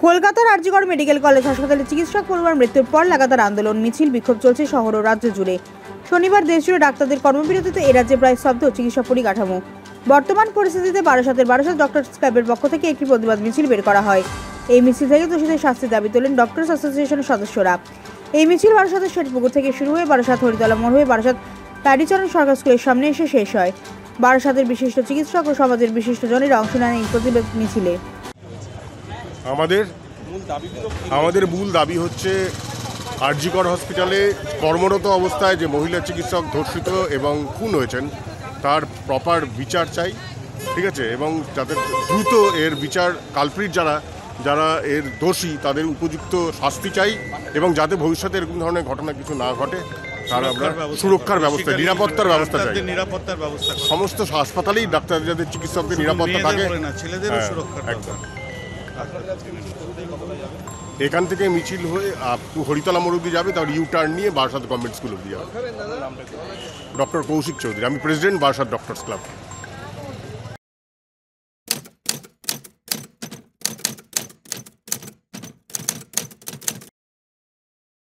কলকাতার RG Kar medical college হাসপাতালে চিকিৎসক পরিবার মৃত্যুর পর লাগাতার আন্দোলন, মিছিল, বিক্ষোভ চলছে শহর ও রাজ্য জুড়ে। শনিবার দেশজুড়ে ডাক্তারদের কর্মবিরতিতে এ রাজ্যে প্রায় স্তব্ধ চিকিৎসা পরিকাঠামো। বর্তমান পরিস্থিতিতে বারাসাত ডক্টরস ক্লাবের পক্ষ থেকে একটি প্রতিবাদ মিছিল বের করা হয়। এই মিছিল থেকে দোষীদের শাস্তির দাবি তোলেন ডক্টরস অ্যাসোসিয়েশনের সদস্যরা। এই মিছিল বারাসাতের শেঠপুকুর থেকে শুরু হয়ে বারাসাত হরিতলা মোড় হয়ে বারাসাত প্যারিচরণ সরকার স্কুলের সামনে এসে শেষ হয়। বারাসাতের বিশিষ্ট চিকিৎসক ও সমাজের বিশিষ্টজনেরা অংশ নেন এই প্রতিবাদ মিছিলে। আমাদের মূল দাবি হচ্ছে আরজিকর হসপিটালে কর্মরত অবস্থায় যে মহিলা চিকিৎসক ধর্ষিত এবং খুন হয়েছেন তার প্রপার বিচার চাই, ঠিক আছে, এবং যাদের দ্রুত এর বিচার, কালপ্রিট যারা এর দোষী তাদের উপযুক্ত শাস্তি চাই, এবং যাতে ভবিষ্যতে এরকম ধরনের ঘটনা কিছু না ঘটে তার আমরা সুরক্ষার ব্যবস্থা, নিরাপত্তার ব্যবস্থা চাই। সমস্ত হাসপাতালেই ডাক্তার যাদের চিকিৎসকদের নিরাপত্তা থাকে। এখান থেকে মিছিল হয়ে হরিতলা মোড় অব্দি যাবে, তারপর ইউ টার্ন নিয়ে বারাসাত গভর্নমেন্ট স্কুল অব্দি যাবে। ডক্টর কৌশিক চৌধুরী, আমি প্রেসিডেন্ট বারাসাত ডক্টরস ক্লাব।